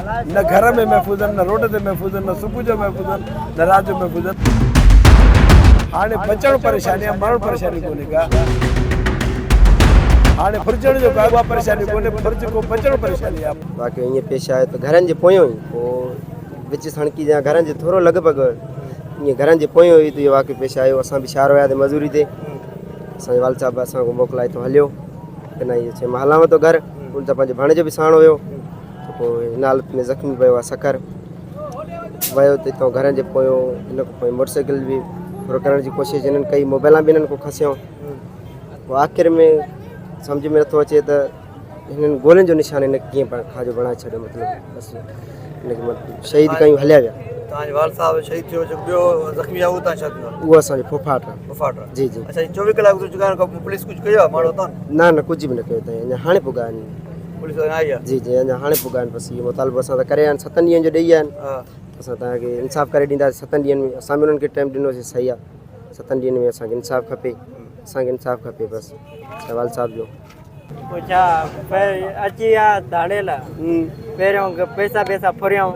न घर में महफ़ूज़ आहिनि, न रोड ते महफ़ूज़ आहिनि, न सुबुह जो महफ़ूज़ आहिनि, न राति जो महफ़ूज़ आहिनि। हाणे बचणु परेशानी आहे, मरणु परेशानी कोन्हे का। हाणे फुरजण जो का परेशानी कोन्हे, फुरज को बचणु परेशानी आहे। बाक़ी ईअं पेश आयो त घरनि जे पोयों ई पोइ विच सणकी जा घरनि जे थोरो लॻभॻि ईअं घरनि जे पोयों ई त इहो वाक़ियो पेश आयो। असां बि शहर वियासीं मज़ूरी ते, असांजे वाल साहिबु असांखे मोकिलाए थो हलियो की न इहो चई मां हलांव थो घर। उन त पंहिंजे भाणे जो बि साण हुयो, त पोइ हिन हालत में ज़ख़्मी पियो आहे सकर वियो त हितां घरनि जे पोयों। हिन खां पोइ मोटरसाइकिल बि थोरो करण जी कोशिशि हिननि कई, मोबाइला बि हिननि को खसियो। पोइ आख़िर में सम्झ में नथो अचे त हिननि गोलियुनि जो निशान हिन कीअं पाण खाजो बणाए छॾियो, मतिलबु बसि हिनखे शहीद कयूं हलिया विया। तव्हांजे वाल साहब शहीद थियो, ॿियो ज़ख़्मी आहे उहो तव्हां छा थियो? उहो असांजो फुफाट आहे। मुफ़ाट आहे? जी जी। अच्छा, 24 कलाक गुज़र चुका आहिनि, खां पुलिस कुझु कयो आहे माण्हू हुतां? न न कुझु बि न कयो अथई, अञा हाणे पुॻा आहिनि। पुलिस वारा आई आहे? जी जी, अञा हाणे पुॻा आहिनि। बसि इहो मुतालबो असां त करे आहिनि, 7 ॾींहंनि जो ॾेई आहिनि। असां तव्हांखे इंसाफ़ करे ॾींदासीं 7 ॾींहंनि में। असां बि उन्हनि खे टाइम ॾिनोसीं, सही आहे, 7 ॾींहंनि में असांखे इंसाफ़ खपे, असांखे इंसाफ़ खपे बसि सवाल साहिब जो। पुछा अची विया धाड़े लाइ, पहिरियों पैसा फुरियऊं,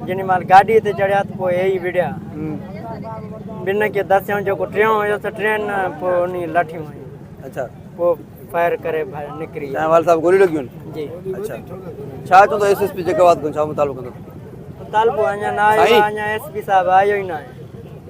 जिन महिल गाॾीअ ते चढ़िया त पोइ हे ई विड़िया। ॿिनि खे दसियऊं, जेको टियों हुयोसि ट्रेन, पोइ उन लाठियूं हुयूं। अच्छा, पोइ फायर करे निकिरी। तव्हां वाल साहब गोली लॻियूं आहिनि? जी। अच्छा, छा चवंदो एसएसपी जेका छा मुतालबो कंदो? मुतालबो अञा न आयो, अञा एसपी साहिबु आयो ई न आहे।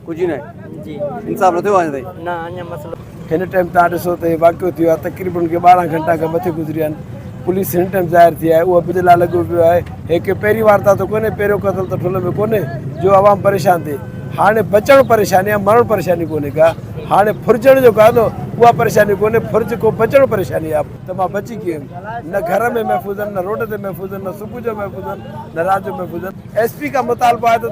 कुझु ई न आहे? जी। इंसाफ़ न थियो आहे ताईं? न, अञा मसइलो हिन टाइम तव्हां ॾिसो त इहो वाक़ियो थियो आहे, तक़रीबन के 12 घंटा खां मथे गुज़रिया आहिनि। पुलिस हिन टाइम ज़ाहिर थी आहे, उहा बिजला लॻो पियो आहे। हिकु पहिरीं वारदात त कोन्हे, पहिरियों क़तल त ठुल में कोन्हे जो आवाम परेशान थिए। हाणे बचणु परेशानी आहे, मरणु परेशानी कोन्हे का। हाणे फुरजण जो का उहा परेशानी कोन्हे, फुरज को बचणु परेशानी आहे। त मां बची कीअं? न घर में महफ़ूज़ आहिनि, न रोड ते महफ़ूज़ आहिनि, न सुबुह जो महफ़ूज़ आहिनि, न राति जो महफ़ूज़ आहिनि। एसपी का मुतालबो आहे त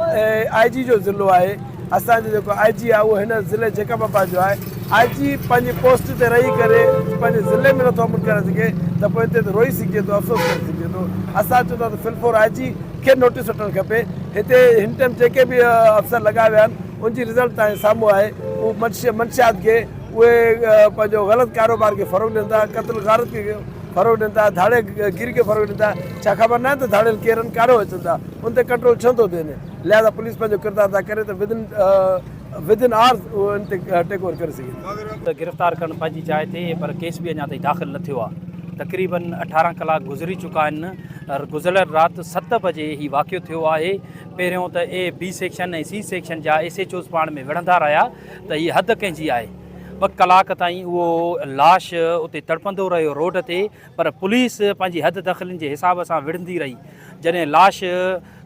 IG जो ज़िलो आहे, असांजो जेको IG आहे उहो हिन ज़िले जेकाबाद जो आहे। IG पंहिंजी पोस्ट ते रही करे पंहिंजे ज़िले में नथो अमल करे सघे त पोइ हिते त रोई सघे थो, अफ़सोस करे सघे थो। असां चऊं था त फिलफोर IG खे नोटिस वठणु खपे। हिते हिन टाइम जेके बि अफ़सर लॻा विया आहिनि, उनजी रिज़ल्ट तव्हांजे साम्हूं आहे। उहे मंशियात खे उहे पंहिंजो ग़लति कारोबार खे फ़रोग़ ॾियनि था, क़त्ल गारत खे फ़रोग़ ॾियनि था, धाड़ेगिरी खे फ़रोग़ ॾियनि था। छा ख़बर न आहे त धाड़ियल केरु आहिनि, कारो अचनि था, उन ते कंट्रोल छो थो थिए? लिहाज़ा पुलिस पंहिंजो किरदार था करे त विदिन आवर्स उहो इन ते टेक ओवर करे सघे त गिरफ़्तार करणु पंहिंजी जाइ ते, पर केस बि अञा ताईं दाख़िल न थियो आहे। तक़रीबन 18 कलाक गुज़री चुका आहिनि। गुज़िरियल राति 7 बजे ही वाक़ियो थियो आहे। पहिरियों त B सेक्शन ऐं C सेक्शन जा SHOs पाण में विढ़ंदा रहिया त हीअ हद कंहिंजी आहे। 2 कलाक ताईं उहो लाश उते तड़पंदो रहियो रोड ते, पर पुलिस पंहिंजी हद दख़लनि जे हिसाब सां विढ़ंदी रही। जॾहिं लाश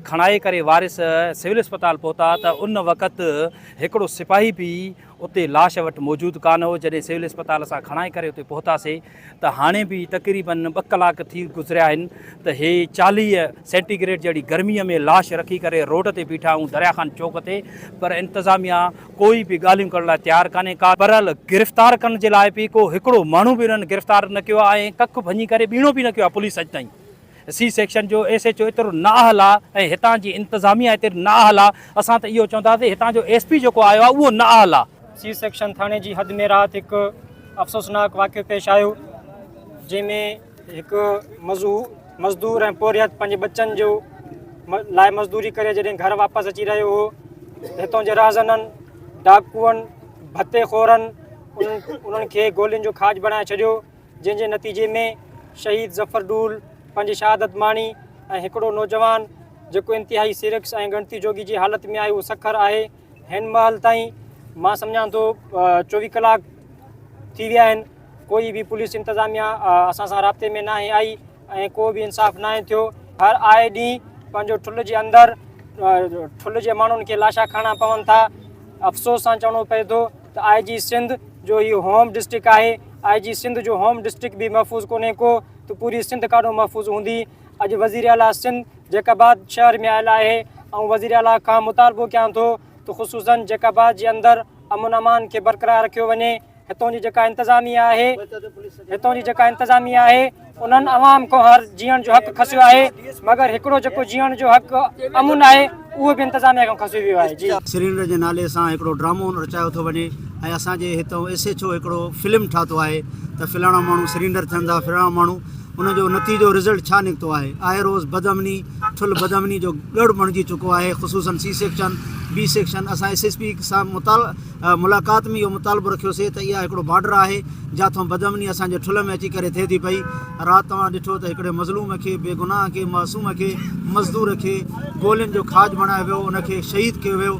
खणाए करे वारिस सिविल अस्पताल पहुता त उन वक़्तु हिकिड़ो सिपाही बि उते लाश वटि मौजूदु कान हो। जॾहिं सिविल अस्पताल असां खणाए करे उते पहुतासीं त हाणे बि तक़रीबन 2 कलाक थी गुज़रिया आहिनि त हे 40 सेंटीग्रेड जहिड़ी गर्मीअ में लाश रखी करे रोड ते बीठा ऐं दरिया खान चौक ते, पर इंतज़ामिया कोई बि ॻाल्हियूं करण लाइ तयारु कान्हे का। पर गिरफ़्तार करण जे लाइ बि को हिकिड़ो माण्हू बि हिननि गिरफ़्तार न कयो आहे ऐं कख भञी करे बीणो बि न कयो आहे पुलिस अॼु ताईं। C सेक्शन जो SHO एतिरो नाअहल आहे ऐं हितां जी इंतज़ामिया एतिरी नाअहल आहे। असां त इहो चवंदासीं हितां जो SP जेको आयो आहे उहो नाअहल आहे। C सेक्शन थाणे जी हद में राति हिकु अफ़सोसनाक वाक़ियो पेश आयो, जंहिंमें हिकु मज़दूर ऐं पोरियत पंहिंजे बच्चनि जो लाइ मज़दूरी करे जॾहिं घर वापसि अची रहियो हो, हितां जे राज़ननि, डाकुअनि, भत्तेखोरनि उन्हनि खे गोलियुनि जो खाज बणाए छॾियो, जंहिंजे नतीजे में शहीद ज़फ़र डूल पंहिंजी शहादत माणी ऐं हिकिड़ो नौजवान जेको इंतिहाई सीरियस ऐं गणती जोगी जी हालत में आहे उहो सखर आहे। हिन महिल ताईं मां सम्झां थो 24 कलाक थी विया आहिनि, कोई बि पुलिस इंतज़ामिया असां सां राब्ते में न आहे आई ऐं को बि इंसाफ़ न आहे थियो। हर आए ॾींहुं पंहिंजो ठुल जे अंदरि ठुल जे माण्हुनि खे लाशा खणणा पवनि था। अफ़सोस सां चवणो पए थो त IG सिंध जो इहो होम डिस्ट्रिक्ट आहे। IG सिंध जो होम डिस्ट्रिक्ट बि महफ़ूज़ कोन्हे को त पूरी सिंध काॾो महफ़ूज़ हूंदी। अॼु वज़ीर आला सिंध जेकाबाद शहर में आयल आहे ऐं वज़ीर आला खां मुतालबो कयां थो त ख़ुसूसन जेकाबाद जे अंदरि अमन अमान खे बरक़रार रखियो वञे। हितां जी जेका इंतज़ामिया आहे उन्हनि अवाम खां हर जीअण जो हक़ खसियो आहे, मगर हिकिड़ो जेको जीअण जो हक़ अमुन आहे उहो बि इंतज़ामिया खां खसियो वियो आहे। जी, सिलेंडर जे नाले सां हिकिड़ो ड्रामो रचायो थो वञे ऐं असांजे हितां SHO हिकिड़ो फिल्म ठातो आहे त फलाणा माण्हू सिलेंडर थियनि था, फलाणा माण्हू उनजो नतीजो रिज़ल्ट छा निकितो आहे रोज़ बदअमनी ठुल बदअमनी जो ॻड़ बणिजी चुको आहे, ख़ुसूसन सी सेक्शन बी सेक्शन। असां SSP सां मुलाक़ात में इहो मुतालबो रखियोसीं त इहा हिकिड़ो बॉर्डर आहे जिथां बदअमनी असांजे ठुल में अची करे थिए थी पई। राति तव्हां ॾिठो त हिकिड़े मज़लूम खे, बेगुनाह खे, मासूम खे, मज़दूर खे गोलियुनि जो खाज बणायो वियो, उनखे शहीद कयो वियो।